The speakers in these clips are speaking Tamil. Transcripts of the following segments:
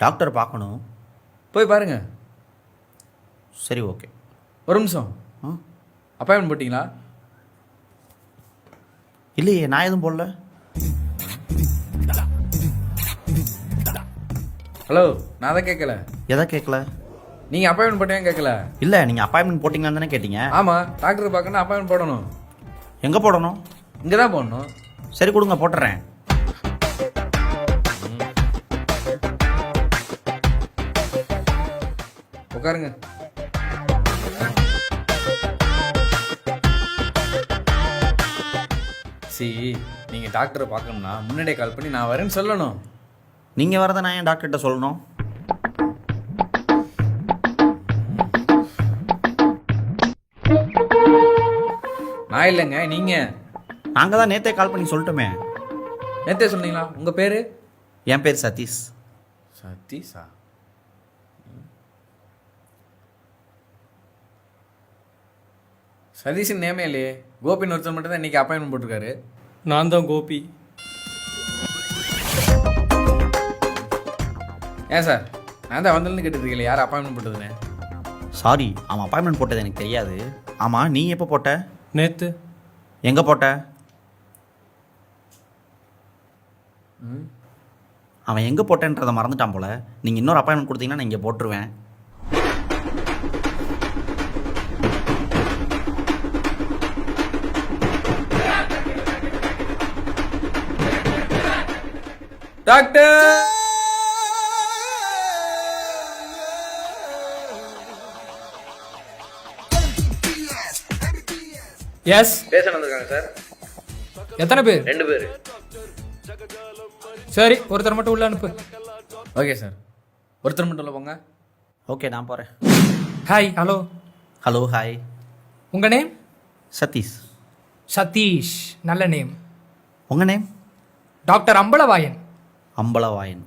டாக்டர் பார்க்கணும். போய் பாருங்க. சரி, ஓகே. ஒரு நிமிஷம். அப்பாயின்மெண்ட் போட்டிங்களா? இல்லையே, நான் எதுவும் போடல. ஹலோ, நான் அதை கேட்கல. எதை கேட்கல? நீங்கள் அப்பாயின்மெண்ட் போட்டீங்க கேட்கல. இல்லை, நீங்கள் அப்பாயின்மெண்ட் போட்டிங்களான்னு தானே கேட்டீங்க. ஆமாம், டாக்டர் பார்க்கணும், அப்பாயின்மெண்ட் போடணும். எங்கே போடணும்? இங்கே தான் போடணும். சரி கொடுங்க, போட்டுறேன். உட்காருங்க. நீங்கள் டாக்டரை பார்க்கணும்னா முன்னாடியே கால் பண்ணி நான் வரேன்னு சொல்லணும். நீங்கள் வரதை நான் ஏன் டாக்டர்கிட்ட சொல்லணும்? நான் இல்லைங்க, நீங்கள். நாங்கள் தான் நேற்றே கால் பண்ணி சொல்லட்டுமே. நேற்றே சொன்னீங்களா? உங்கள் பேர்? என் பேர் சதீஷ். சதீஷா? சதீஷன் நேமே இல்லையே. கோபின்னு ஒருத்தர் மட்டும் தான் இன்றைக்கி அப்பாயின்மெண்ட் போட்டிருக்காரு. நான் தான் கோபி. ஏன் சார், நான் தான் வந்ததுன்னு கேட்டுருக்கீங்களே, யார் அப்பாயின்மெண்ட் போட்டதுன்னு? சாரி, அவன் அப்பாயின்மெண்ட் போட்டது எனக்கு தெரியாது. ஆமாம், நீ எப்போ போட்ட? நேற்று. எங்கே போட்ட? அவன் எங்கே போட்டேன்றதை மறந்துட்டான் போல. நீங்கள் இன்னொரு அப்பாயின்மெண்ட் கொடுத்தீங்கன்னா நான் இங்கே போட்டுருவேன். டாக்டர்! எஸ். பேஷண்ட் வந்திருக்காங்க சார். எத்தனை பேர்? 2 பேர். சரி, ஒருத்தர் மட்டும் உள்ள அனுப்பு. ஓகே சார், ஒருத்தர் மட்டும் உள்ள போங்க. ஓகே, நான் போகிறேன். ஹாய். ஹலோ. Hello, hi. உங்கள் நேம்? சதீஷ். சதீஷ், நல்ல நேம். உங்கள் நேம்? டாக்டர் அம்பலவாயன். அம்பலவாயன்.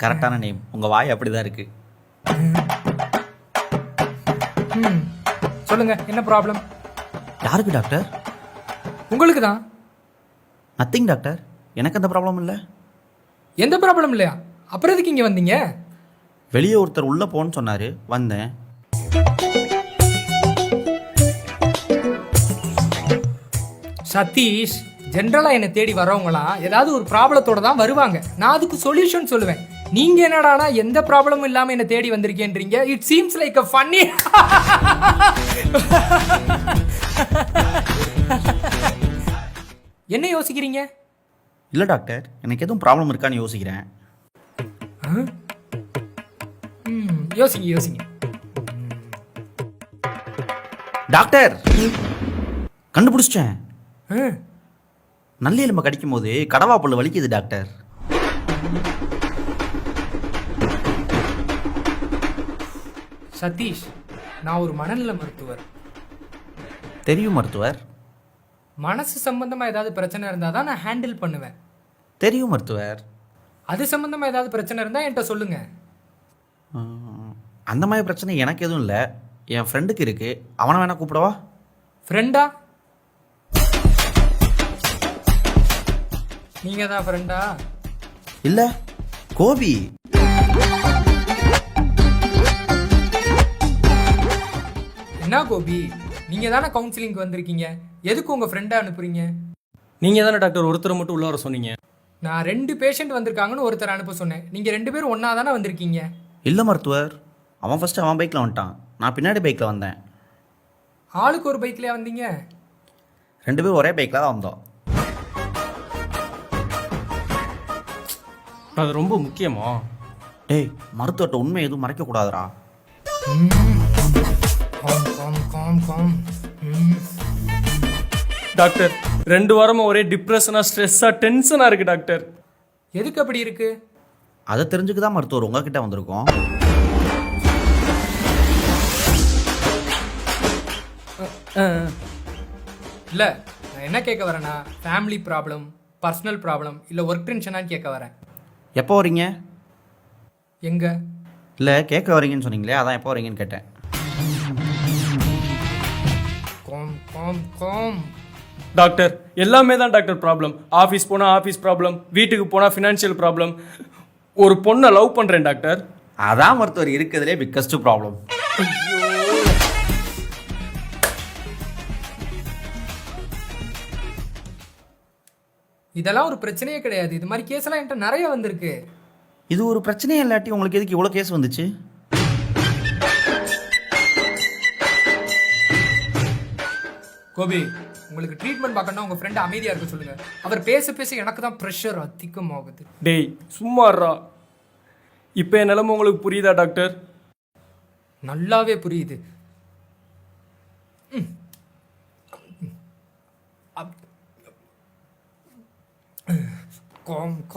கரெக்டான நேம். உங்கள் வாய் அப்படி தான் இருக்குது. சொல்லுங்க, என்ன ப்ராப்ளம்? யாருக்கு டாக்டர்? உங்களுக்கு தான். நத்திங் டாக்டர், எனக்கு அந்த ப்ராப்ளம் இல்லை. எந்த ப்ராப்ளம் இல்லையா? அப்புறம் எதுக்கு இங்கே வந்தீங்க? வெளியே ஒருத்தர் உள்ளே போன்னு சொன்னார், வந்தேன். சதீஷ், ஜென்ரலாக என்னை தேடி வரவங்களாம் ஏதாவது ஒரு ப்ராப்ளத்தோட தான் வருவாங்க. நான் அதுக்கு சொல்யூஷன் சொல்லுவேன். நீங்க என்னடானா எந்த ப்ராப்ளமும் இல்லாம என்ன தேடி வந்திருக்கேன்றீங்க. It seems like a funny. என்ன யோசிக்கிறீங்க? இல்லை டாக்டர், எனக்கு எதுவும் ப்ராப்ளம் இருக்கான்னு யோசிக்கிறேன். யோசிங்க யோசிங்க. டாக்டர், கண்டுபிடிச்சிட்டேன். நல்ல எலும்பை கடிக்கும் போது கடவா புல்லு வலிக்குது டாக்டர். சதீஷ், நான் ஒரு மனநல மருத்துவர். தெரியும் மருத்துவர். மனசு சம்பந்தமா ஏதாவது பிரச்சனை இருந்தால் தான் நான் ஹேண்டில் பண்ணுவேன். தெரியும் மருத்துவர். அது சம்பந்தமா ஏதாவது பிரச்சனை இருந்தால் என்கிட்ட சொல்லுங்க. அந்த மாதிரி பிரச்சனை எனக்கு எதுவும் இல்லை. என் ஃப்ரெண்டுக்கு இருக்கு. அவனை வேணா கூப்பிடவா? ஃப்ரெண்டா? நீங்க தான் ஃப்ரெண்டா? இல்லை, கோபி. என்ன கோபி, நீங்க தானே கவுன்சிலிங்க்கு வந்திருக்கீங்க. எதுக்கு உங்க ஃப்ரெண்டா அனுப்புறீங்க? நீங்க தானே டாக்டர் ஒருத்தரை மட்டும் உள்ள வர சொன்னீங்க. நான் 2 பேஷண்ட் வந்திருக்காங்கன்னு ஒருத்தர் அனுப்ப சொன்னேன். நீங்க 2 பேரும் ஒன்னா தானே வந்திருக்கீங்க. இல்லை மருத்துவர், அவன் ஃபர்ஸ்ட் அவன் பைக்கில் வந்துட்டான், நான் பின்னாடி பைக்கில் வந்தேன். ஆளுக்கு ஒரு பைக்லயா வந்தீங்க? 2 பேரும் ஒரே பைக்கில் தான் வந்தோம். அது ரொம்ப முக்கியமா? டேய், மருத்துவர்கிட்ட உண்மை எதுவும் மறைக்கக்கூடாதுரா. டாக்டர், 2 வாரமா ஒரே டிப்ரெஷனா, ஸ்ட்ரெஸ்ஸா, டென்ஷனா இருக்கு டாக்டர். எதுக்கு அப்படி இருக்கு? அதை தெரிஞ்சுக்க தான் மருத்துவர் உங்ககிட்ட வந்திருக்கோம். இல்ல, நான் என்ன கேட்க வரேன்னா, ஃபேமிலி ப்ராப்ளம், பர்சனல் ப்ராப்ளம், இல்ல ஒர்க் டென்ஷனான்னு கேட்க வரேன். எப்போ வரீங்க? எங்க? இல்லை, கேட்க வரீங்கன்னு சொன்னீங்களே, அதான் எப்போ வரீங்கன்னு கேட்டேன். டாக்டர், எல்லாமே தான் டாக்டர் ப்ராப்ளம். ஆஃபீஸ் போனால் ஆஃபீஸ் ப்ராப்ளம், வீட்டுக்கு போனால் ஃபினான்ஷியல் ப்ராப்ளம், ஒரு பொண்ணை லவ் பண்ணுறேன் டாக்டர். அதான் மருத்துவர் இருக்கிறதுலே பிக்கஸ்ட் ப்ராப்ளம். இதெல்லாம் ஒரு பிரச்சனையே கிடையாது. இது மாதிரி கேஸ் எல்லாம் என்கிட்ட நிறைய வந்திருக்கு. இது ஒரு பிரச்சனையே இல்லாட்டி உங்களுக்கு எதுக்கு இவ்வளோ கேஸ் வந்துச்சு? கோபி, உங்களுக்கு ட்ரீட்மெண்ட் பார்க்கணும்னா உங்க ஃப்ரெண்ட் அமைதியா இருக்க சொல்லுங்க. அவர் பேச பேச எனக்கு தான் ப்ரெஷர் அதிகமாகுது. டேய் சும்மாறா. இப்போ என் நிலைமை உங்களுக்கு புரியுதா டாக்டர்? நல்லாவே புரியுது.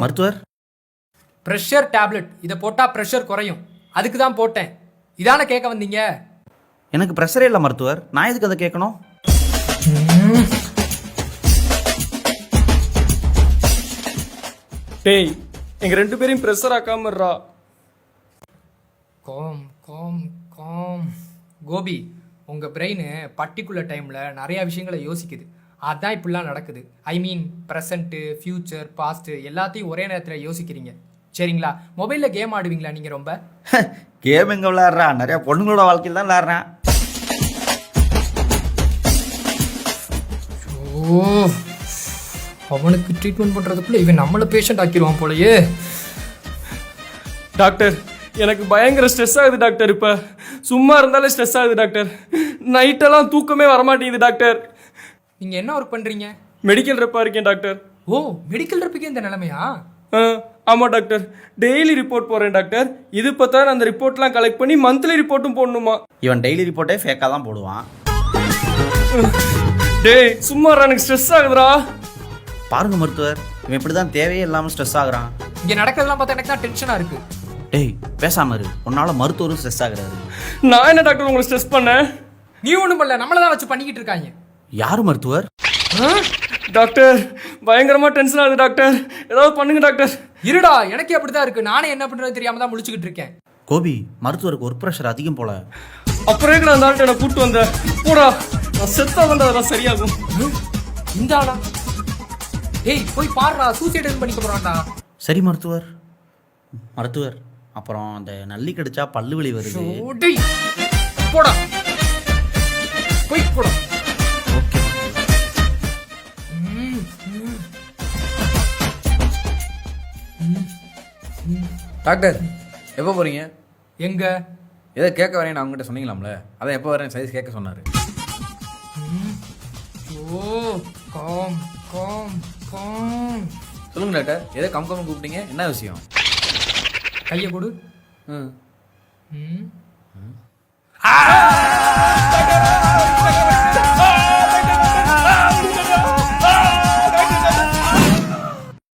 மருத்துவர், ப்ரெஷர் டேப்லெட் இதை போட்டா ப்ரெஷர் குறையும், அதுக்கு தான் போட்டேன். இதான கேட்க வந்தீங்க? எனக்கு ப்ரெஷரே இல்லை மருத்துவர், நான் எதுக்கு அதை கேட்கணும்? டேய் எங்க 2 பேரையும் ப்ரெஷர் ஆக்காமறா. Calm calm calm. கோபி, உங்க பிரெயின் பர்டிகுலர் டைம்ல நிறைய விஷயங்களை யோசிக்குது. அதான் இப்படிலாம் நடக்குது. ஐ மீன் ப்ரெசண்ட்டு, ஃபியூச்சர், பாஸ்ட் எல்லாத்தையும் ஒரே நேரத்தில் யோசிக்கிறீங்க. சரிங்களா? மொபைலில் கேம் ஆடுவீங்களா நீங்கள்? ரொம்ப கேம் எங்கே விளையாடுறா, நிறையா பொண்ணுங்களோட வாழ்க்கையில் தான் விளையாடுறேன். ஓ, அவனுக்கு ட்ரீட்மெண்ட் பண்ணுறதுக்குள்ள இவன் நம்மளை பேஷண்ட் ஆக்கிடுவான் போலயே. டாக்டர் எனக்கு பயங்கர ஸ்ட்ரெஸ் ஆகுது டாக்டர். இப்போ சும்மா இருந்தாலே ஸ்ட்ரெஸ் ஆகுது டாக்டர். நைட்டெல்லாம் தூக்கமே வரமாட்டேங்குது டாக்டர். நீங்கள் என்ன ஒர்க் பண்ணுறீங்க? மெடிக்கல் ரெப்பாக இருக்கேன் டாக்டர். ஓ, மெடிக்கல் ரெப்புக்கே இந்த நிலைமையா? ஆமாம் டாக்டர். டெய்லி ரிப்போர்ட் போகிறேன் டாக்டர். இது பார்த்தா அந்த ரிப்போர்ட்லாம் கலெக்ட் பண்ணி மந்த்லி ரிப்போர்ட்டும் போடணுமா? இவன் டெய்லி ரிப்போர்ட்டே ஃபேக்காக தான் போடுவான். டேய் சும்மா எனக்கு ஸ்ட்ரெஸ் ஆகுதுடா. பாருங்க மருத்துவர், இவன் இப்படி தான் தேவையே இல்லாமல் ஸ்ட்ரெஸ் ஆகுறான். இங்கே நடக்கிறதெல்லாம் பார்த்தா எனக்கு தான் டென்ஷனாக இருக்குது. டேய் பேசாம இரு, உன்னால மருத்துவரும் ஸ்ட்ரெஸ் ஆகுறாரு. நான் என்ன டாக்டர் உங்களை ஸ்ட்ரெஸ் பண்ணேன்? நீ ஒன்றும் பண்ணல, நம்மளை தான் வச்சு பண்ணிக்கிட்டு இருக்காங்க. யாரு மருத்துவர்? டாக்டர் பயங்கரமா டென்ஷன் ஆகுது டாக்டர், ஏதாவது பண்ணுங்க டாக்டர். இருடா, எனக்கே அப்படிதான் இருக்கு. நானே என்ன பண்றது தெரியாம தான் முழிச்சுக்கிட்டு இருக்கேன். கோபி, மருத்துவருக்கு ஒர்க் ப்ரெஷர் அதிகம் போல. அப்புறம் எங்க அந்த ஆள்கிட்ட என்ன கூப்பிட்டு வந்த? போடா, நான் செத்தா வந்து அதெல்லாம் சரியாகும். இந்த ஆளா? ஏய் போய் பாருடா, சூசைட் பண்ணிக்க போறான்டா. சரி மருத்துவர். மருத்துவர், அப்புறம் அந்த நல்லி கடிச்சா பல்லு வலி வருது. டேய் போடா, போய் போடா. ஓகே. டாக்டர் எப்போ போகிறீங்க? எங்க? எதை கேட்க வரேன்னு அவங்ககிட்ட சொன்னீங்களாம்ல, அதான் எப்போ வரேன் சைஸ் கேட்க சொன்னார். ஓ காம் காம் காம். சொல்லுங்க டாக்டர், எதை கம் கூப்பிட்டீங்க, என்ன விஷயம்? கையை கொடு. ம் ம்.